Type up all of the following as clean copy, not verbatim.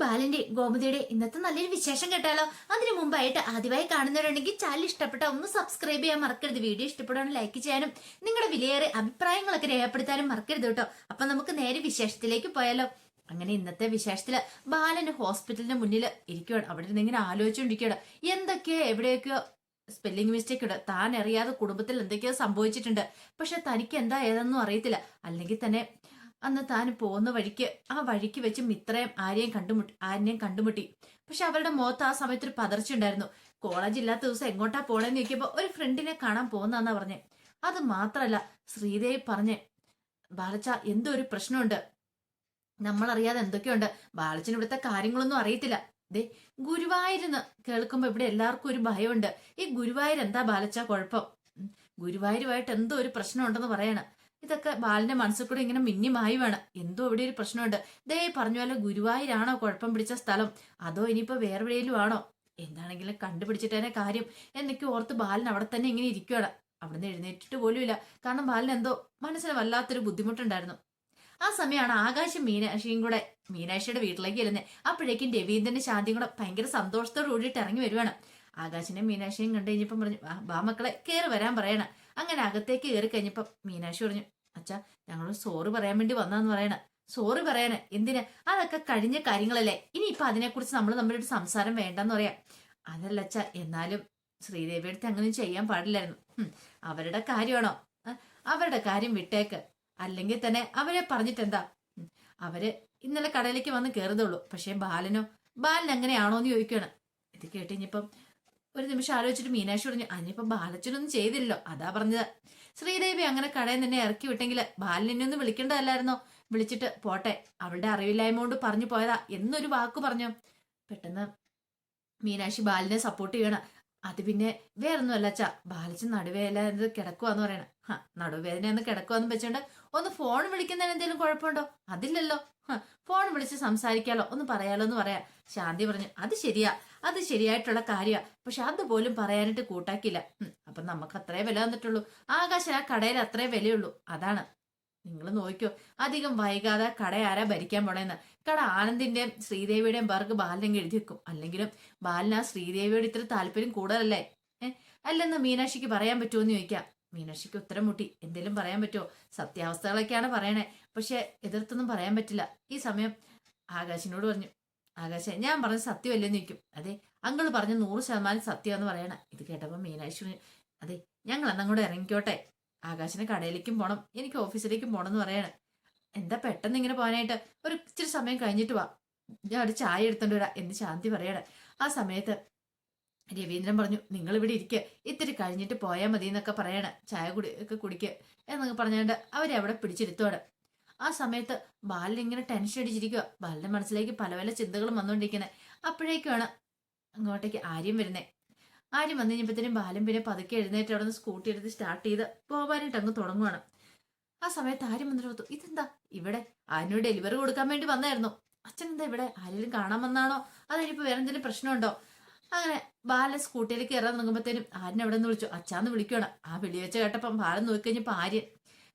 ബാലന്റെ ഗോമതിയുടെ ഇന്നത്തെ നല്ലൊരു വിശേഷം കേട്ടാലോ. അതിനു മുമ്പായിട്ട് ആദ്യമായി കാണുന്നവരുണ്ടെങ്കിൽ ചാനൽ ഇഷ്ടപ്പെട്ട ഒന്ന് സബ്സ്ക്രൈബ് ചെയ്യാൻ മറക്കരുത്. വീഡിയോ ഇഷ്ടപ്പെടാനും ലൈക്ക് ചെയ്യാനും നിങ്ങളുടെ വിലയേറെ അഭിപ്രായങ്ങളൊക്കെ രേഖപ്പെടുത്താനും മറക്കരുത് കേട്ടോ. അപ്പൊ നമുക്ക് നേരെ വിശേഷത്തിലേക്ക് പോയാലോ. അങ്ങനെ ഇന്നത്തെ വിശേഷത്തില് ബാലന് ഹോസ്പിറ്റലിന്റെ മുന്നിൽ ഇരിക്കുകയാണ്. അവിടെ നിന്ന് ഇങ്ങനെ ആലോചിച്ചുകൊണ്ടിരിക്കുകയാണ്. എന്തൊക്കെയോ എവിടെയൊക്കെയോ സ്പെല്ലിംഗ് മിസ്റ്റേക്ക് ഉണ്ട്. താൻ അറിയാതെ കുടുംബത്തിൽ എന്തൊക്കെയോ സംഭവിച്ചിട്ടുണ്ട്. പക്ഷെ തനിക്ക് എന്താ ഏതെന്നും അറിയത്തില്ല. അല്ലെങ്കിൽ തന്നെ അന്ന് താൻ പോകുന്ന വഴിക്ക് ആ വഴിക്ക് വെച്ച് മിത്രയും ആരെയും കണ്ടുമുട്ടി. പക്ഷെ അവരുടെ മുഖത്ത് ആ സമയത്ത് ഒരു പതർച്ചയുണ്ടായിരുന്നു. കോളേജ് ഇല്ലാത്ത ദിവസം എങ്ങോട്ടാ പോണെന്ന് ചോദിക്കുമ്പോ ഒരു ഫ്രണ്ടിനെ കാണാൻ പോകുന്നാന്നാ പറഞ്ഞേ. അത് മാത്രല്ല ശ്രീദേവി പറഞ്ഞേ, ബാലച്ച എന്തോ ഒരു പ്രശ്നമുണ്ട്, നമ്മളറിയാതെ എന്തൊക്കെയുണ്ട്. ബാലച്ചന് ഇവിടുത്തെ കാര്യങ്ങളൊന്നും അറിയത്തില്ല. ദേ ഗുരുവായൂരെന്ന് കേൾക്കുമ്പോ ഇവിടെ എല്ലാവർക്കും ഒരു ഭയമുണ്ട്. ഈ ഗുരുവായൂർ എന്താ ബാലച്ച കുഴപ്പം? ഗുരുവായൂരുമായിട്ട് എന്തോ ഒരു പ്രശ്നം ഉണ്ടെന്ന് പറയണം. ഇതൊക്കെ ബാലന്റെ മനസ്സിൽ കൂടെ ഇങ്ങനെ മിന്നിമായി വേണം. എന്തോ ഇവിടെ ഒരു പ്രശ്നമുണ്ട്. ദേ പറഞ്ഞ പോലെ ഗുരുവായൂരാണോ കുഴപ്പം പിടിച്ച സ്ഥലം, അതോ ഇനിയിപ്പോ വേറെ എവിടെയെങ്കിലും ആണോ? എന്താണെങ്കിലും കണ്ടുപിടിച്ചിട്ടേ കാര്യം എന്നൊക്കെ ഓർത്ത് ബാലൻ അവിടെ തന്നെ ഇങ്ങനെ ഇരിക്കുകയാണ്. അവിടുന്ന് എഴുന്നേറ്റിട്ട് പോലും ഇല്ല. കാരണം ബാലൻ എന്തോ മനസ്സിന് വല്ലാത്തൊരു ബുദ്ധിമുട്ടുണ്ടായിരുന്നു. ആ സമയമാണ് ആകാശം മീനാക്ഷിയും കൂടെ മീനാക്ഷിയുടെ വീട്ടിലേക്ക് വരുന്നത്. അപ്പോഴേക്കും രവീന്ദ്രന്റെ ശാന്തിയും കൂടെ ഭയങ്കര സന്തോഷത്തോട് കൂടിയിട്ട് ഇറങ്ങി വരുവാണ്. ആകാശിനെ മീനാക്ഷിയും കണ്ടു കഴിഞ്ഞപ്പം പറഞ്ഞു, ബാ മക്കളെ കയറി വരാൻ പറയണ. അങ്ങനെ അകത്തേക്ക് കയറി കഴിഞ്ഞപ്പം മീനാക്ഷി പറഞ്ഞു, അച്ഛാ ഞങ്ങൾ സോറി പറയാൻ വേണ്ടി വന്നാന്ന് പറയണ. സോറി പറയാന് എന്തിനാ? അതൊക്കെ കഴിഞ്ഞ കാര്യങ്ങളല്ലേ. ഇനിയിപ്പൊ അതിനെക്കുറിച്ച് നമ്മൾ തമ്മിലൊരു സംസാരം വേണ്ടെന്ന് പറയാം. അതല്ല അച്ഛാ, എന്നാലും ശ്രീദേവിയുടെ അടുത്ത് അങ്ങനെ ചെയ്യാൻ പാടില്ലായിരുന്നു. അവരുടെ കാര്യമാണോ? അവരുടെ കാര്യം വിട്ടേക്ക്. അല്ലെങ്കിൽ തന്നെ അവരെ പറഞ്ഞിട്ട് എന്താ? അവര് ഇന്നലെ കടയിലേക്ക് വന്ന് കയറുന്നുള്ളൂ. പക്ഷെ ബാലൻ അങ്ങനെയാണോന്ന് ചോദിക്കുകയാണ്. ഇത് കേട്ടിഞ്ഞിപ്പം ഒരു നിമിഷം ആലോചിച്ചിട്ട് മീനാക്ഷി പറഞ്ഞു, അതിനിപ്പം ബാലച്ചനൊന്നും ചെയ്തില്ലല്ലോ, അതാ പറഞ്ഞത്. ശ്രീദേവി അങ്ങനെ കടയിൽ നിന്നെ ഇറക്കി വിട്ടെങ്കിൽ ബാലനെ ഒന്ന് വിളിക്കേണ്ടതല്ലായിരുന്നോ? വിളിച്ചിട്ട് പോട്ടെ, അവളുടെ അറിവില്ലായ്മ കൊണ്ട് പറഞ്ഞു പോയതാ എന്നൊരു വാക്ക് പറഞ്ഞു. പെട്ടെന്ന് മീനാക്ഷി ബാലിനെ സപ്പോർട്ട് ചെയ്യണം. അത് പിന്നെ വേറൊന്നും അല്ല അച്ഛാ, ബാലച്ചൻ നടുവേദന കിടക്കുവാന്ന് പറയണ. നടുവേദന എന്ന് കിടക്കുവാന്ന് വെച്ചോണ്ട് ഒന്ന് ഫോൺ വിളിക്കുന്നതിന് എന്തെങ്കിലും കുഴപ്പമുണ്ടോ? അതില്ലല്ലോ. ഫോൺ വിളിച്ച് സംസാരിക്കാലോ, ഒന്ന് പറയാലോ എന്ന് പറയാ. ശാന്തി പറഞ്ഞു, അത് ശരിയാ, അത് ശരിയായിട്ടുള്ള കാര്യമാ. പക്ഷെ അതുപോലും പറയാനായിട്ട് കൂട്ടാക്കില്ല. അപ്പൊ നമുക്ക് അത്രേ വില വന്നിട്ടുള്ളൂ. ആകാശം ആ കടയിൽ അത്രേ വിലയുള്ളൂ. അതാണ്. നിങ്ങൾ നോക്കിയോ, അധികം വൈകാതെ കട ആരാ ഭരിക്കാൻ പോണേന്ന്. കട ആനന്ദിന്റെയും ശ്രീദേവിയുടെയും പേർക്ക് ബാലനെങ്കിൽ എഴുതി വെക്കും. അല്ലെങ്കിലും ബാലന് ആ ശ്രീദേവിയോട് ഇത്ര താല്പര്യം കൂടുതലല്ലേ? അല്ലെന്ന് മീനാക്ഷിക്ക് പറയാൻ പറ്റുമോ എന്ന് ചോദിക്കാം. മീനാക്ഷിക്ക് ഉത്തരം മുട്ടി. എന്തേലും പറയാൻ പറ്റുമോ? സത്യാവസ്ഥകളൊക്കെയാണ് പറയണേ. പക്ഷെ എതിർത്തൊന്നും പറയാൻ പറ്റില്ല. ഈ സമയം ആകാശിനോട് പറഞ്ഞു, ആകാശ ഞാൻ പറഞ്ഞ സത്യമല്ലേന്ന് ചോദിക്കും. അതെ, അങ്കിള് പറഞ്ഞ 100% സത്യമെന്ന് പറയണ. ഇത് കേട്ടപ്പോ മീനാക്ഷി, അതെ ഞങ്ങൾ എന്നങ്ങോട്ട് ഇറങ്ങിക്കോട്ടെ, ആകാശിന് കടയിലേക്കും പോണം, എനിക്ക് ഓഫീസിലേക്കും പോണം എന്ന് പറയാണ്. എന്താ പെട്ടെന്ന് ഇങ്ങനെ പോകാനായിട്ട്? ഒരു ഇച്ചിരി സമയം കഴിഞ്ഞിട്ട് വാ, ഞാൻ ഒരു ചായ എടുത്തോണ്ട് വരാം എന്ന് ശാന്തി പറയാണ്. ആ സമയത്ത് രവീന്ദ്രൻ പറഞ്ഞു, നിങ്ങൾ ഇവിടെ ഇരിക്കുക, ഇത്തിരി കഴിഞ്ഞിട്ട് പോയാൽ മതി എന്നൊക്കെ പറയാണ്. ചായ ഒക്കെ കുടിക്കുക എന്നൊക്കെ പറഞ്ഞുകൊണ്ട് അവരെ അവിടെ പിടിച്ചിരുത്തോടെ. ആ സമയത്ത് ബാലൻ ഇങ്ങനെ ടെൻഷൻ അടിച്ചിരിക്കുക. ബാലന്റെ മനസ്സിലേക്ക് പല പല ചിന്തകളും വന്നുകൊണ്ടിരിക്കുന്നത്. അപ്പോഴേക്കാണ് അങ്ങോട്ടേക്ക് ആര്യം വരുന്നേ. ആര്യം വന്നു കഴിഞ്ഞപ്പോഴത്തേനും ബാലൻ പിന്നെ പതുക്കെ എഴുന്നേറ്റ് അവിടെ നിന്ന് സ്കൂട്ടി എടുത്ത് സ്റ്റാർട്ട് ചെയ്ത് പോകാനായിട്ട് അങ്ങ് തുടങ്ങുവാണ്. ആ സമയത്ത് ആര്യം വന്നിട്ട്, ഇതെന്താ ഇവിടെ? ആര്യനോട് ഡെലിവറി കൊടുക്കാൻ വേണ്ടി വന്നായിരുന്നു. അച്ഛൻ എന്താ ഇവിടെ? ആരെങ്കിലും കാണാൻ വന്നാണോ? അതിനിപ്പോ വേറെ എന്തെങ്കിലും പ്രശ്നമുണ്ടോ? അങ്ങനെ ബാലൻ സ്കൂട്ടിയിലേക്ക് കയറാൻ തുടങ്ങുമ്പോഴത്തേനും ആര്യൻ എവിടെ നിന്ന് വിളിച്ചു, അച്ഛാന്ന് വിളിക്കുകയാണ്. ആ വിളി വെച്ച് കേട്ടപ്പം ബാലൻ നോക്കിക്കഴിഞ്ഞപ്പോ ആര്യൻ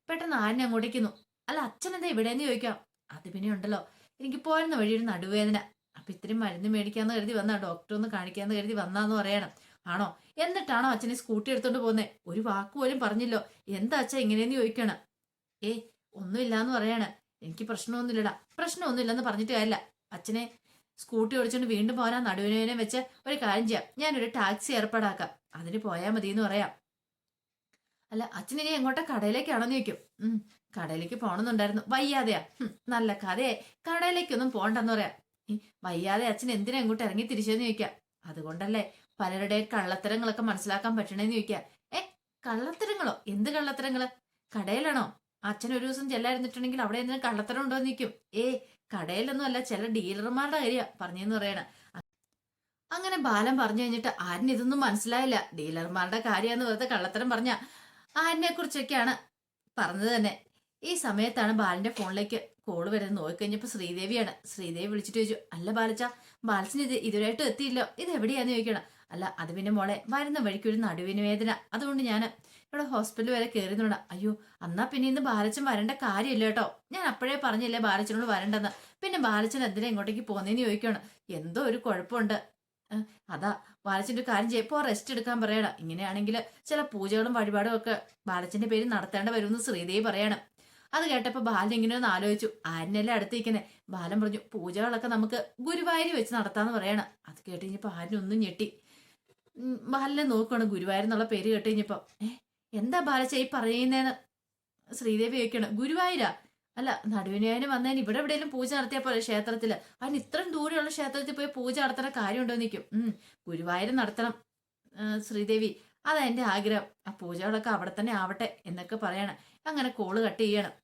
പെട്ടെന്ന് ആര്യനെ അങ്ങോട്ടേക്കുന്നു. അല്ല അച്ഛൻ എന്താ ഇവിടെയെന്ന് ചോദിക്കാം. അത് പിന്നെ ഉണ്ടല്ലോ, എനിക്ക് പോരുന്ന വഴി ഒരു നടുവേദന, അപ്പൊ ഇത്രയും മരുന്ന് മേടിക്കാന്ന് കരുതി വന്നാ, ഡോക്ടർ ഒന്ന് കാണിക്കാന്ന് കരുതി വന്നാന്ന് പറയണം. ആണോ? എന്നിട്ടാണോ അച്ഛനെ സ്കൂട്ടി എടുത്തോണ്ട് പോകുന്നേ? ഒരു വാക്ക് പോലും പറഞ്ഞില്ലോ. എന്താ അച്ഛൻ ഇങ്ങനെയെന്ന് ചോദിക്കണം. ഒന്നുമില്ലാന്ന് പറയാണ്. എനിക്ക് പ്രശ്നമൊന്നുമില്ലടാ. പ്രശ്നമൊന്നുമില്ലെന്ന് പറഞ്ഞിട്ട് കാര്യമില്ല. അച്ഛനെ സ്കൂട്ടി ഓടിച്ചോണ്ട് വീണ്ടും പോരാ നടുവിനെ വെച്ച് ഒരു കാര്യം ചെയ്യാം, ഞാനൊരു ടാക്സി ഏർപ്പാടാക്കാം, അതിന് പോയാൽ മതി എന്ന് പറയാം. അല്ല അച്ഛൻ ഇനി എങ്ങോട്ടാ? കടയിലേക്കാണോന്ന് ചോദിക്കും. കടയിലേക്ക് പോണമെന്നുണ്ടായിരുന്നു. വയ്യാതെയാ? നല്ല കഥയെ, കടയിലേക്കൊന്നും പോണ്ടെന്ന് പറയാം. വയ്യാതെ അച്ഛൻ എന്തിനാ എങ്ങോട്ട് ഇറങ്ങി തിരിച്ചെന്ന് ചോദിക്കാം. അതുകൊണ്ടല്ലേ പലരുടെ കള്ളത്തരങ്ങളൊക്കെ മനസ്സിലാക്കാൻ പറ്റണേന്ന് ചോദിക്കാം. കള്ളത്തരങ്ങളോ? എന്ത് കള്ളത്തരങ്ങള്? കടയിലാണോ? അച്ഛൻ ഒരു ദിവസം ചെല്ലായിരുന്നിട്ടുണ്ടെങ്കിൽ അവിടെ എന്തിനും കള്ളത്തരം ഉണ്ടോന്ന് ചോദിക്കും. കടയിലൊന്നും അല്ല, ചില ഡീലർമാരുടെ കാര്യ പറഞ്ഞെന്ന് പറയണ. അങ്ങനെ ബാലൻ പറഞ്ഞു കഴിഞ്ഞിട്ട് ആരിന് ഇതൊന്നും മനസ്സിലായില്ല. ഡീലർമാരുടെ കാര്യമെന്ന് വെറുതെ കള്ളത്തരം പറഞ്ഞ ആരിനെ കുറിച്ചൊക്കെയാണ് പറഞ്ഞത് തന്നെ. ഈ സമയത്താണ് ബാലന്റെ ഫോണിലേക്ക് കോള് വരുന്നത്. നോക്കിക്കഴിഞ്ഞപ്പോ ശ്രീദേവിയാണ്. ശ്രീദേവി വിളിച്ചിട്ട് ചോദിച്ചു, അല്ല ബാലച്ച, ബാലച്ചന് ഇതുവരെയായിട്ടും എത്തിയില്ലോ, ഇത് എവിടെയാന്ന് ചോദിക്കണം. അല്ല അത് പിന്നെ മോളെ, വരുന്ന വഴിക്ക് ഒരു നടുവിന് വേദന, അതുകൊണ്ട് ഞാൻ ഇവിടെ ഹോസ്പിറ്റൽ വരെ കയറിന്നുണ്ട്. അയ്യോ, എന്നാ പിന്നെ ഇന്ന് ബാലച്ചൻ വരേണ്ട കാര്യമില്ല കേട്ടോ. ഞാൻ അപ്പോഴേ പറഞ്ഞില്ലേ ബാലച്ചനോട് വരണ്ടെന്ന്. പിന്നെ ബാലച്ചൻ എന്തിനാ ഇങ്ങോട്ടേക്ക് പോന്നേന്ന് ചോദിക്കണം. എന്തോ ഒരു കുഴപ്പമുണ്ട്. അതാ ബാലച്ചന്റെ ഒരു കാര്യം ചെയ്യപ്പോ റെസ്റ്റ് എടുക്കാൻ പറയണം. ഇങ്ങനെയാണെങ്കിൽ ചില പൂജകളും വഴിപാടും ഒക്കെ ബാലച്ചന്റെ പേര് നടത്തേണ്ട വരുമെന്ന് ശ്രീദേവി പറയണം. അത് കേട്ടപ്പോ ബാലൻ ഇങ്ങനെ ഒന്ന് ആലോചിച്ചു. ആരിനല്ലേ അടുത്തിരിക്കുന്നേ? ബാലൻ പറഞ്ഞു, പൂജകളൊക്കെ നമുക്ക് ഗുരുവായൂർ വെച്ച് നടത്താന്ന് പറയണം. അത് കേട്ട് കഴിഞ്ഞപ്പോ ആരിനൊന്നും ഞെട്ടി. ബാലനെ നോക്കണം. ഗുരുവായൂർ എന്നുള്ള പേര് കേട്ട് കഴിഞ്ഞപ്പോ എന്താ ബാലച്ച ഈ പറയുന്നേന്ന് ശ്രീദേവി ചോദിക്കണം. ഗുരുവായൂരാ? അല്ല, നടുവിനായന് വന്നതിന് ഇവിടെ എവിടെയെങ്കിലും പൂജ നടത്തിയ പോലെ ക്ഷേത്രത്തില്. അതിന് ഇത്രയും ദൂരെയുള്ള ക്ഷേത്രത്തിൽ പോയി പൂജ നടത്തേണ്ട കാര്യമുണ്ടോ നിൽക്കും. ഗുരുവായൂർ നടത്തണം ശ്രീദേവി, അതാ എന്റെ ആഗ്രഹം. ആ പൂജകളൊക്കെ അവിടെ തന്നെ ആവട്ടെ എന്നൊക്കെ പറയണം. അങ്ങനെ കോള് കട്ട് ചെയ്യണം.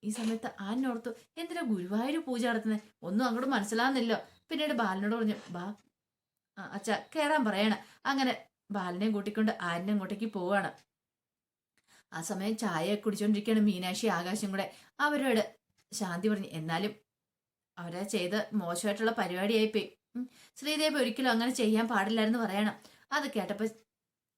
ഈ സമയത്ത് ആനോർത്തു, എന്തിനാ ഗുരുവായൂർ പൂജ നടത്തുന്നത്? ഒന്നും അങ്ങോട്ട് മനസ്സിലാവുന്നില്ലോ. പിന്നീട് ബാലനോട് പറഞ്ഞു, അച്ഛ കയറാൻ പറയണം. അങ്ങനെ ബാലനെയും കൂട്ടിക്കൊണ്ട് ആരിനെ അങ്ങോട്ടേക്ക് പോവാണ്. ആ സമയം ചായ കുടിച്ചോണ്ടിരിക്കുകയാണ് മീനാക്ഷി ആകാശം കൂടെ. അവരോട് ശാന്തി പറഞ്ഞു, എന്നാലും അവരെ ചെയ്ത് മോശമായിട്ടുള്ള പരിപാടിയായിപ്പോയി. ശ്രീദേവി ഒരിക്കലും അങ്ങനെ ചെയ്യാൻ പാടില്ലായിരുന്നു പറയണം. അത് കേട്ടപ്പോ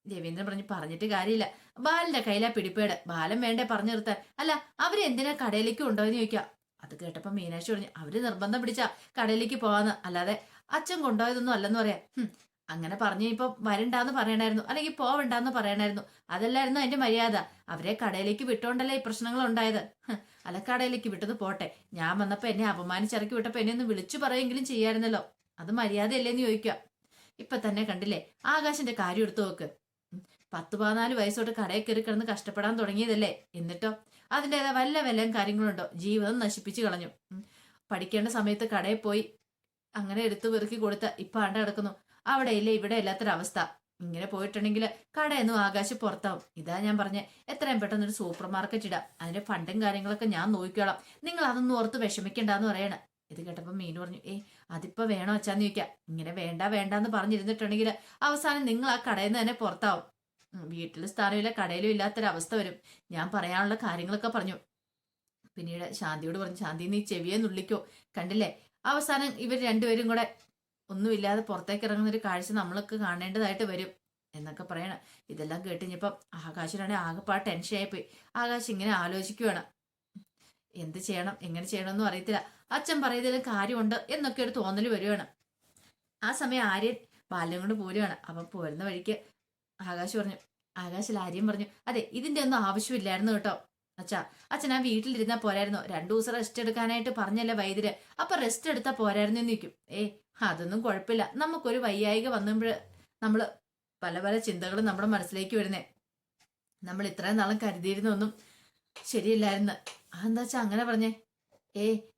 രവീന്ദ്രൻ പറഞ്ഞിട്ട് കാര്യമില്ല. ബാലന്റെ കയ്യിലാ പിടിപ്പേട്. ബാലൻ വേണ്ടേ പറഞ്ഞു നിർത്താൻ. അല്ല, അവരെന്തിനാ കടയിലേക്ക് കൊണ്ടുപോയെന്ന് ചോദിക്കാം. അത് കേട്ടപ്പോ മീനാക്ഷി പറഞ്ഞു, അവര് നിർബന്ധം പിടിച്ചാ കടയിലേക്ക് പോവാന്ന്, അല്ലാതെ അച്ഛൻ കൊണ്ടുപോയതൊന്നും അല്ലെന്ന് പറയാം. അങ്ങനെ പറഞ്ഞു ഇപ്പൊ വരണ്ടാന്ന് പറയണായിരുന്നു, അല്ലെങ്കിൽ പോവണ്ടാന്ന് പറയണായിരുന്നു. അതല്ലായിരുന്നു അതിന്റെ മര്യാദ. അവരെ കടയിലേക്ക് വിട്ടോണ്ടല്ലേ ഈ പ്രശ്നങ്ങൾ ഉണ്ടായത്. അല്ല, കടയിലേക്ക് വിട്ടത് പോട്ടെ, ഞാൻ വന്നപ്പോ എന്നെ അപമാനിച്ചിറക്കി വിട്ടപ്പോ എന്നെ ഒന്ന് വിളിച്ചു പറയുമെങ്കിലും ചെയ്യായിരുന്നല്ലോ. അത് മര്യാദയല്ലേന്ന് ചോദിക്കുക. ഇപ്പൊ തന്നെ കണ്ടില്ലേ ആകാശിന്റെ കാര്യം എടുത്തു നോക്ക്. 10-14 വയസ്സോട്ട് കടയിൽ കയറി കിടന്ന് കഷ്ടപ്പെടാൻ തുടങ്ങിയതല്ലേ. എന്നിട്ടോ അതിൻ്റെതായ വല്ല കാര്യങ്ങളുണ്ടോ? ജീവിതം നശിപ്പിച്ചു കളഞ്ഞു. പഠിക്കേണ്ട സമയത്ത് കടയിൽ പോയി അങ്ങനെ എടുത്തു പെറുക്കി കൊടുത്ത ഇപ്പൊ ആണ്ട കിടക്കുന്നു. അവിടെ ഇല്ലേ ഇവിടെ ഇല്ലാത്തൊരവസ്ഥ. ഇങ്ങനെ പോയിട്ടുണ്ടെങ്കിൽ കടയൊന്നും ആകാശ് പുറത്താവും. ഇതാ ഞാൻ പറഞ്ഞ, എത്രയും പെട്ടെന്നൊരു സൂപ്പർ മാർക്കറ്റ് ഇടാം. അതിന്റെ ഫണ്ടും കാര്യങ്ങളൊക്കെ ഞാൻ നോക്കിക്കോളാം. നിങ്ങൾ അതൊന്നും ഓർത്ത് വിഷമിക്കണ്ടെന്ന് പറയണം. ഇത് കേട്ടപ്പോ മീനു പറഞ്ഞു, അതിപ്പോ വേണോ അച്ഛാന്ന് ചോദിക്കാം. ഇങ്ങനെ വേണ്ടാന്ന് പറഞ്ഞിരുന്നിട്ടുണ്ടെങ്കിൽ അവസാനം നിങ്ങൾ ആ കടയിൽ നിന്ന് തന്നെ പുറത്താവും. വീട്ടിലും സ്ഥാനമില്ല, കടയിലും ഇല്ലാത്തൊരവസ്ഥ വരും. ഞാൻ പറയാനുള്ള കാര്യങ്ങളൊക്കെ പറഞ്ഞു. പിന്നീട് ശാന്തിയോട് പറഞ്ഞു, ശാന്തി നീ ചെവിയെ നുള്ളിക്കോ. കണ്ടില്ലേ അവസാനം ഇവർ രണ്ടുപേരും കൂടെ ഒന്നുമില്ലാതെ പുറത്തേക്ക് ഇറങ്ങുന്ന ഒരു കാഴ്ച നമ്മളൊക്കെ കാണേണ്ടതായിട്ട് വരും എന്നൊക്കെ പറയണം. ഇതെല്ലാം കേട്ടുകഴിഞ്ഞപ്പം ആകാശിനാണെങ്കിൽ ആകെപ്പാട് ടെൻഷനായിപ്പോയി. ആകാശ് ഇങ്ങനെ ആലോചിക്കുവാണ്, എന്ത് ചെയ്യണം എങ്ങനെ ചെയ്യണമെന്നും അറിയത്തില്ല. അച്ഛൻ പറയുന്നതിലും കാര്യമുണ്ട് എന്നൊക്കെ ഒരു തോന്നൽ വരുവാണ്. ആ സമയം ആര്യൻ ബാല്യം കൊണ്ട് പോരുകയാണ്. അപ്പം പോരുന്ന വഴിക്ക് ആകാശിൽ ആര്യം പറഞ്ഞു, അതെ ഇതിന്റെ ഒന്നും ആവശ്യമില്ലായിരുന്നു കേട്ടോ അച്ഛൻ ആ വീട്ടിലിരുന്നാ പോരായിരുന്നോ? 2 ദിവസം റെസ്റ്റ് എടുക്കാനായിട്ട് പറഞ്ഞല്ലേ വൈദ്യര്. അപ്പൊ റെസ്റ്റ് എടുത്താ പോരായിരുന്നു എന്ന് നിൽക്കും. അതൊന്നും കുഴപ്പമില്ല. നമുക്കൊരു വയ്യായിക വന്നപ്പോൾ നമ്മള് പല ചിന്തകളും നമ്മുടെ മനസ്സിലേക്ക് വരുന്നേ. നമ്മൾ ഇത്രയും നാളും കരുതിയിരുന്നൊന്നും ശരിയല്ലായിരുന്നു. അതെന്താ വെച്ചാ അങ്ങനെ പറഞ്ഞേ?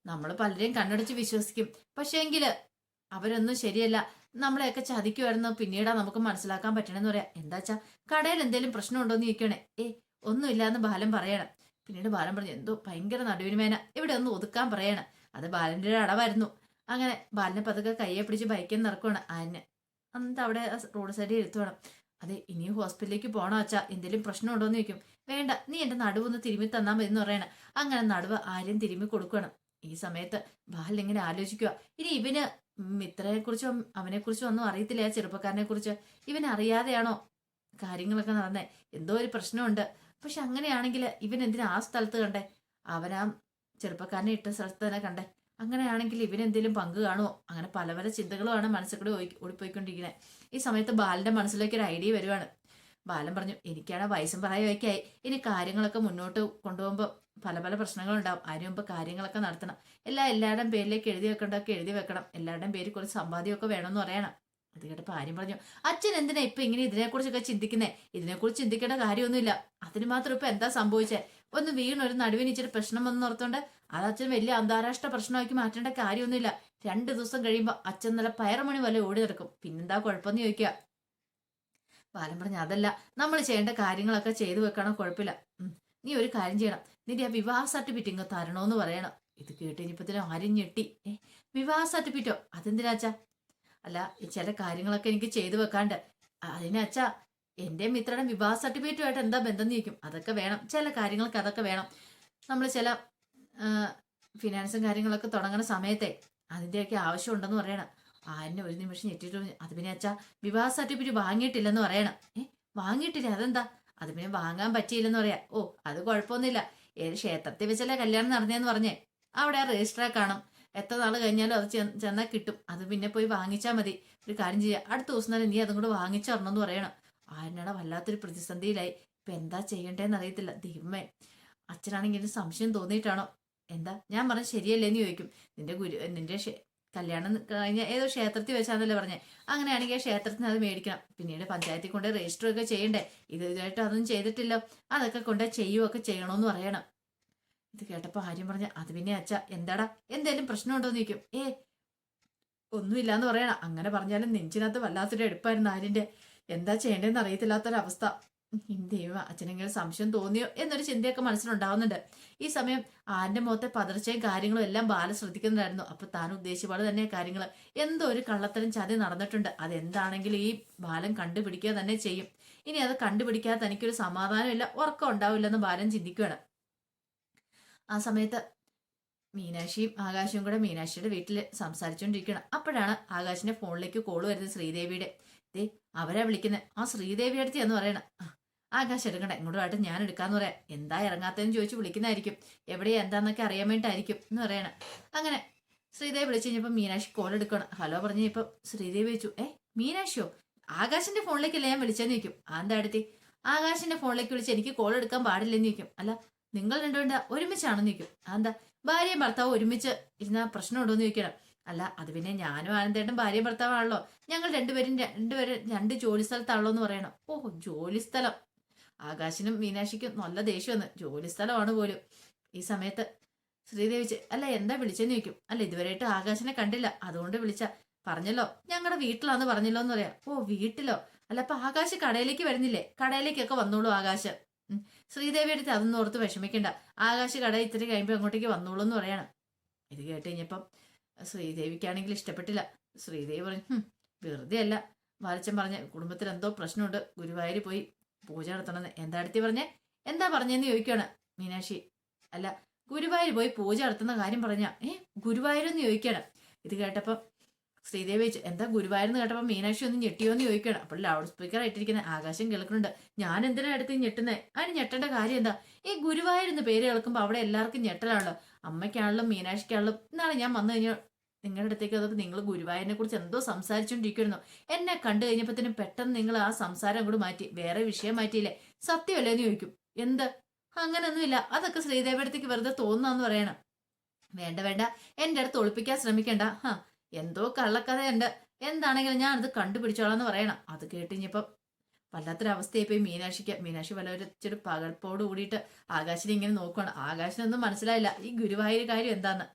നമ്മൾ പലരെയും കണ്ണടച്ച് വിശ്വസിക്കും, പക്ഷേ എങ്കില് അവരൊന്നും ശരിയല്ല, നമ്മളെയൊക്കെ ചതിക്കുമായിരുന്നു. പിന്നീടാ നമുക്ക് മനസ്സിലാക്കാൻ പറ്റണെന്ന് പറയാം. എന്താച്ചാ കടയിൽ എന്തെങ്കിലും പ്രശ്നമുണ്ടോന്ന് ചോദിക്കണേ. ഒന്നുമില്ലാന്ന് ബാലൻ പറയണം. പിന്നീട് ബാലൻ പറഞ്ഞു, എന്തോ ഭയങ്കര നടുവിനുമേന, ഇവിടെ ഒന്ന് ഒതുക്കാൻ പറയണം. അത് ബാലന്റെ ഒരു അടവായിരുന്നു. അങ്ങനെ ബാലനെ പതുക്കെ കയ്യെ പിടിച്ച് ബൈക്കിൽ നിറക്കുവാണ്. ആന്നെ എന്നിട്ട് അവിടെ റോഡ് സൈഡിൽ ഇരുത്തുവേണം. അതെ, ഇനിയും ഹോസ്പിറ്റലിലേക്ക് പോകണോ അച്ഛാ? എന്തെങ്കിലും പ്രശ്നമുണ്ടോ എന്ന് ചോദിക്കും. വേണ്ട, നീ എന്റെ നടുവൊന്ന് തിരുമ്മി തന്നാൽ മതി എന്ന് പറയണം. അങ്ങനെ നടുവ് ആര്യം തിരുമ്മി കൊടുക്കണം. ഈ സമയത്ത് ബാലൻ ഇങ്ങനെ ആലോചിക്കുക, ഇനി ഇവന് മിത്രയെക്കുറിച്ചും അവനെക്കുറിച്ചും ഒന്നും അറിയത്തില്ല. ആ ചെറുപ്പക്കാരനെ കുറിച്ച് ഇവൻ അറിയാതെയാണോ കാര്യങ്ങളൊക്കെ നടന്നേ? എന്തോ ഒരു പ്രശ്നമുണ്ട്. പക്ഷെ അങ്ങനെയാണെങ്കിൽ ഇവൻ എന്തിനാ ആ സ്ഥലത്ത് കണ്ടേ? അവനാ ചെറുപ്പക്കാരനെ ഇട്ട സ്ഥലത്ത് തന്നെ കണ്ടേ? അങ്ങനെയാണെങ്കിൽ ഇവനെന്തെങ്കിലും പങ്ക് കാണുമോ? അങ്ങനെ പല ചിന്തകളുമാണ് മനസ്സിൽ കൂടെ ഓടിപ്പോയിക്കൊണ്ടിരിക്കുന്നത്. ഈ സമയത്ത് ബാലന്റെ മനസ്സിലേക്ക് ഒരു ഐഡിയ വരുവാണ്. ബാലൻ പറഞ്ഞു, എനിക്കാണ് വയസ്സും പ്രായമൊക്കെ ആയി. ഇനി കാര്യങ്ങളൊക്കെ മുന്നോട്ട് കൊണ്ടുപോകുമ്പോൾ പല പ്രശ്നങ്ങളുണ്ടാവും. അതിന് മുമ്പ് കാര്യങ്ങളൊക്കെ നടത്തണം. എല്ലാവരുടെയും പേരിലേക്ക് എഴുതി വെക്കേണ്ടതൊക്കെ എഴുതി വെക്കണം. എല്ലാവരുടെയും പേര് കുറച്ച് സമ്പാദ്യമൊക്കെ വേണമെന്ന് പറയണം. അത് കേട്ടപ്പോൾ ആര്യം പറഞ്ഞു, അച്ഛൻ എന്തിനാ ഇപ്പൊ ഇങ്ങനെ ഇതിനെക്കുറിച്ചൊക്കെ ചിന്തിക്കുന്നേ? ഇതിനെക്കുറിച്ച് ചിന്തിക്കേണ്ട കാര്യമൊന്നുമില്ല. അതിന് മാത്രം ഇപ്പൊ എന്താ സംഭവിച്ചേ? ഒന്ന് വീണൊരു നടുവിന് ഇച്ചിരി പ്രശ്നം വന്ന് ഓർത്തോണ്ട് അത് അച്ഛൻ വലിയ അന്താരാഷ്ട്ര പ്രശ്നമാക്കി മാറ്റേണ്ട കാര്യമൊന്നുമില്ല. 2 ദിവസം കഴിയുമ്പോൾ അച്ഛൻ നല്ല പയറുമണി വല്ല ഓടി നടക്കും. പിന്നെന്താ കുഴപ്പമെന്ന് ചോദിക്കുക. ബാലൻ പറഞ്ഞു, അതല്ല, നമ്മൾ ചെയ്യേണ്ട കാര്യങ്ങളൊക്കെ ചെയ്തു വെക്കണം, കുഴപ്പമില്ല. നീ ഒരു കാര്യം ചെയ്യണം, നിന്റെ ആ വിവാഹ സർട്ടിഫിക്കറ്റ് ഇങ്ങ് തരണോന്ന് പറയണം. ഇത് കേട്ട് കഴിഞ്ഞപ്പത്തിന് ആരും ഞെട്ടി. വിവാഹ സർട്ടിഫിക്കറ്റോ? അതെന്തിനാച്ചാ? അല്ല, ചില കാര്യങ്ങളൊക്കെ എനിക്ക് ചെയ്തു വെക്കാണ്ട്. അതിനച്ചാ എന്റെ മിത്രയുടെ വിവാഹ സർട്ടിഫിക്കറ്റുമായിട്ട് എന്താ ബന്ധം ചോദിക്കും. അതൊക്കെ വേണം, ചില കാര്യങ്ങൾക്ക് അതൊക്കെ വേണം. നമ്മൾ ചില ഫിനാൻസും കാര്യങ്ങളൊക്കെ തുടങ്ങുന്ന സമയത്തെ അതിൻ്റെയൊക്കെ ആവശ്യമുണ്ടെന്ന് പറയണം. ആരിനെ ഒരു നിമിഷം ഞെട്ടിട്ട്, അത് പിന്നെ അച്ഛാ വിവാഹ സർട്ടിഫിക്കറ്റ് വാങ്ങിയിട്ടില്ലെന്ന് പറയണം. വാങ്ങിയിട്ടില്ല? അതെന്താ? അത് പിന്നെ വാങ്ങാൻ പറ്റിയില്ലെന്ന് പറയാ. ഓ അത് കുഴപ്പമൊന്നുമില്ല, ഏത് ക്ഷേത്രത്തിൽ വെച്ചല്ലേ കല്യാണം നടന്നേന്ന് പറഞ്ഞേ, അവിടെ ആ രജിസ്റ്ററെ കാണും, എത്ര നാൾ കഴിഞ്ഞാലും അത് ചെന്നാൽ കിട്ടും, അത് പിന്നെ പോയി വാങ്ങിച്ചാൽ മതി. ഒരു കാര്യം ചെയ്യാം, അടുത്ത ദിവസം തന്നെ നീ അതും കൂടെ വാങ്ങിച്ചു തരണമെന്ന് പറയണം. ആര്യനാണ് വല്ലാത്തൊരു പ്രതിസന്ധിയിലായി. ഇപ്പൊ എന്താ ചെയ്യണ്ടേന്ന് അറിയത്തില്ല. ദൈവമേ, അച്ഛനാണെങ്കിൽ സംശയം തോന്നിയിട്ടാണോ എന്താ ഞാൻ പറഞ്ഞത് ശരിയല്ലേന്ന് ചോദിക്കും. നിന്റെ കല്യാണം കഴിഞ്ഞ ഏതോ ക്ഷേത്രത്തിൽ വെച്ചാന്നല്ലേ പറഞ്ഞേ, അങ്ങനെയാണെങ്കിൽ ആ ക്ഷേത്രത്തിന് അത് മേടിക്കണം, പിന്നീട് പഞ്ചായത്തിൽ കൊണ്ട് രജിസ്റ്റർ ഒക്കെ ചെയ്യണ്ടേ, ഇതായിട്ട് അതൊന്നും ചെയ്തിട്ടില്ലോ, അതൊക്കെ കൊണ്ട് ചെയ്യുകയൊക്കെ ചെയ്യണമെന്ന് പറയണം. ഇത് കേട്ടപ്പോ ആര്യം പറഞ്ഞ, അത് പിന്നെ അച്ഛ എന്താടാ, എന്തേലും പ്രശ്നമുണ്ടോന്ന് ചോദിക്കും. ഒന്നുമില്ലാന്ന് പറയണം. അങ്ങനെ പറഞ്ഞാലും നെഞ്ചിനകത്ത് വല്ലാത്തൊരു എടുപ്പായിരുന്നു ആര്യന്റെ. എന്താ ചെയ്യേണ്ടതെന്ന് അറിയത്തില്ലാത്തൊരവസ്ഥ. ദൈവം, അച്ഛനെങ്കിലും സംശയം തോന്നിയോ എന്നൊരു ചിന്തയൊക്കെ മനസ്സിലുണ്ടാവുന്നുണ്ട്. ഈ സമയം ആന്റെ മുഖത്തെ പതർച്ചയും കാര്യങ്ങളും എല്ലാം ബാല ശ്രദ്ധിക്കുന്നുണ്ടായിരുന്നു. അപ്പൊ താൻ ഉദ്ദേശിച്ച പോലെ തന്നെ കാര്യങ്ങൾ, എന്തോ ഒരു കള്ളത്തരം ചതി നടന്നിട്ടുണ്ട്. അതെന്താണെങ്കിലും ഈ ബാലൻ കണ്ടുപിടിക്കുക തന്നെ ചെയ്യും. ഇനി അത് കണ്ടുപിടിക്കാതെ തനിക്കൊരു സമാധാനമില്ല, ഉറക്കം ഉണ്ടാവില്ലെന്ന് ബാലൻ ചിന്തിക്കുകയാണ്. ആ സമയത്ത് മീനാക്ഷിയും ആകാശവും കൂടെ മീനാക്ഷിയുടെ വീട്ടിൽ സംസാരിച്ചുകൊണ്ടിരിക്കണം. അപ്പോഴാണ് ആകാശിന്റെ ഫോണിലേക്ക് കോള് വരുന്നത്, ശ്രീദേവിയുടെ. ദേ അവരാ വിളിക്കുന്നത്. ആ ശ്രീദേവി അടുത്ത് എന്ന് പറയണം. ആകാശ് എടുക്കണ്ട, ഇങ്ങോട്ടുമായിട്ട് ഞാൻ എടുക്കാന്ന് പറയാം. എന്താ ഇറങ്ങാത്തതെന്ന് ചോദിച്ചു വിളിക്കുന്നതായിരിക്കും, എവിടെയാ എന്താന്നൊക്കെ അറിയാൻ വേണ്ടിയിട്ടായിരിക്കും എന്ന് പറയണം. അങ്ങനെ ശ്രീദേവി വിളിച്ചു കഴിഞ്ഞപ്പോൾ മീനാക്ഷി കോൾ എടുക്കണം. ഹലോ പറഞ്ഞു കഴിഞ്ഞപ്പോൾ ശ്രീദേവി ചോദിച്ചു, മീനാക്ഷിയോ? ആകാശിന്റെ ഫോണിലേക്കല്ലേ ഞാൻ വിളിച്ചെന്ന് ചോദിക്കും. എന്താ അടുത്തി? ആകാശിന്റെ ഫോണിലേക്ക് വിളിച്ച് എനിക്ക് കോൾ എടുക്കാൻ പാടില്ലെന്ന് ചോദിക്കും. അല്ല, നിങ്ങൾ രണ്ടുപേരും ഒരുമിച്ചാണെന്ന് ചോദിക്കും. എന്താ ഭാര്യയും ഭർത്താവും ഒരുമിച്ച് ഇരുന്ന പ്രശ്നമുണ്ടോ എന്ന് ചോദിക്കണം. അല്ല, അത് പിന്നെ ഞാനും ആനന്ദേട്ടും ഭാര്യയും ഭർത്താവാണല്ലോ, ഞങ്ങൾ രണ്ടുപേരും രണ്ട് ജോലി സ്ഥലത്താണല്ലോ എന്ന് പറയണം. ഓഹോ, ജോലി സ്ഥലം. ആകാശിനും മീനാക്ഷിക്കും നല്ല ദേഷ്യം വന്ന്, ജോലി സ്ഥലമാണ് പോലും. ഈ സമയത്ത് ശ്രീദേവിച്ച്, അല്ല എന്താ വിളിച്ചെന്ന് ചോദിക്കും. അല്ല, ഇതുവരെയായിട്ട് ആകാശിനെ കണ്ടില്ല, അതുകൊണ്ട് വിളിച്ച. പറഞ്ഞല്ലോ ഞങ്ങളുടെ വീട്ടിലാന്ന് പറഞ്ഞല്ലോ എന്ന് പറയാം. ഓ വീട്ടിലോ? അല്ല അപ്പൊ ആകാശ് കടയിലേക്ക് വരുന്നില്ലേ? കടയിലേക്കൊക്കെ വന്നോളൂ ആകാശ്. ശ്രീദേവി അടുത്ത് അതൊന്നും ഓർത്ത് വിഷമിക്കണ്ട, ആകാശ് കട ഇത്തിരി കഴിയുമ്പോൾ അങ്ങോട്ടേക്ക് വന്നോളൂ എന്ന് പറയണം. ഇത് കേട്ട് കഴിഞ്ഞപ്പം ശ്രീദേവിക്കാണെങ്കിൽ ഇഷ്ടപ്പെട്ടില്ല. ശ്രീദേവി പറഞ്ഞു, വെറുതെ അല്ല ബാലച്ചൻ പറഞ്ഞ കുടുംബത്തിൽ എന്തോ പ്രശ്നമുണ്ട്, ഗുരുവായൂർ പോയി പൂജ നടത്തണമെന്ന്. എന്താ അടുത്തി പറഞ്ഞേ? എന്താ പറഞ്ഞെന്ന് ചോദിക്കുകയാണ് മീനാക്ഷി. അല്ല, ഗുരുവായൂർ പോയി പൂജ നടത്തുന്ന കാര്യം പറഞ്ഞ. ഗുരുവായൂരെന്ന് ചോദിക്കണം. ഇത് കേട്ടപ്പം ശ്രീദേവി ചോദിച്ചു, എന്താ ഗുരുവായൂരെന്ന് കേട്ടപ്പോൾ മീനാക്ഷി ഒന്ന് ഞെട്ടിയോന്ന് ചോദിക്കണം. അപ്പോൾ ലൗഡ് സ്പീക്കർ ആയിട്ടിരിക്കുന്ന ആകാശം കേൾക്കുന്നുണ്ട്. ഞാൻ എന്തിനാ അടുത്ത് ഞെട്ടുന്നേ? അതിന് ഞെട്ടേണ്ട കാര്യം എന്താ? ഈ ഗുരുവായൂരെന്ന് പേര് കേൾക്കുമ്പോൾ അവിടെ എല്ലാവർക്കും ഞെട്ടലാണല്ലോ, അമ്മയ്ക്കാണല്ലോ മീനാക്ഷിക്കാണല്ലോ. എന്നാണ് ഞാൻ വന്നു കഴിഞ്ഞാൽ നിങ്ങളുടെ അടുത്തേക്ക് അതപ്പോൾ നിങ്ങൾ ഗുരുവായൂരിനെ കുറിച്ച് എന്തോ സംസാരിച്ചുകൊണ്ടിരിക്കുന്നു. എന്നെ കണ്ടു കഴിഞ്ഞപ്പോഴത്തേനും പെട്ടെന്ന് നിങ്ങൾ ആ സംസാരം കൂടെ മാറ്റി വേറെ വിഷയം മാറ്റിയില്ലേ, സത്യമല്ലേ എന്ന് ചോദിക്കും. എന്ത്? അങ്ങനൊന്നുമില്ല, അതൊക്കെ ശ്രീദേവിയുടെ അടുത്തേക്ക് വെറുതെ തോന്നുന്നു പറയണം. വേണ്ട വേണ്ട, എന്റെ അടുത്ത് ഒളിപ്പിക്കാൻ ശ്രമിക്കണ്ട. എന്തോ കള്ളക്കഥയുണ്ട്, എന്താണെങ്കിലും ഞാൻ അത് കണ്ടുപിടിച്ചോളാന്ന് പറയണം. അത് കേട്ടിഞ്ഞപ്പം വല്ലാത്തൊരവസ്ഥയായിപ്പോയി മീനാക്ഷി വല്ലവരച്ചൊരു പകൽപ്പോട് കൂടിയിട്ട് ആകാശിനെ ഇങ്ങനെ നോക്കുകയാണ്. ആകാശിനൊന്നും മനസ്സിലായില്ല ഈ ഗുരുവായൂർ കാര്യം എന്താന്ന്.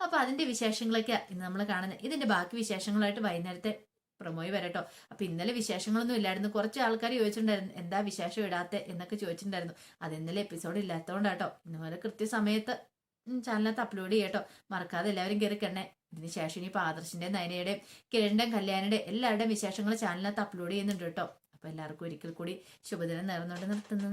അപ്പൊ അതിന്റെ വിശേഷങ്ങളൊക്കെ ഇന്ന് നമ്മൾ കാണുന്നത്. ഇതിന്റെ ബാക്കി വിശേഷങ്ങളായിട്ട് വൈകുന്നേരത്തെ പ്രൊമോയി വരട്ടോ. അപ്പൊ ഇന്നലെ വിശേഷങ്ങളൊന്നും ഇല്ലായിരുന്നു. കുറച്ച് ആൾക്കാർ ചോദിച്ചിട്ടുണ്ടായിരുന്നു എന്താ വിശേഷം ഇടാത്തെ എന്നൊക്കെ ചോദിച്ചിട്ടുണ്ടായിരുന്നു. അത് ഇന്നലെ എപ്പിസോഡ് ഇല്ലാത്തതുകൊണ്ടാട്ടോ. ഇന്നുപോലെ കൃത്യസമയത്ത് ചാനലിനകത്ത് അപ്ലോഡ് ചെയ്യട്ടോ, മറക്കാതെ എല്ലാവരും കയറി കണ്ണേ. ഇതിന് ശേഷം ഇനി ആദർശിന്റെ നയനയുടെയും കിരണിന്റെയും കല്യാണിയുടെയും എല്ലാവരുടെയും വിശേഷങ്ങൾ ചാനലിനകത്ത് അപ്ലോഡ് ചെയ്യുന്നുണ്ട് കേട്ടോ. അപ്പൊ എല്ലാവർക്കും ഒരിക്കൽ കൂടി ശുഭദിനം നേർന്നുകൊണ്ട് നിർത്തുന്നു.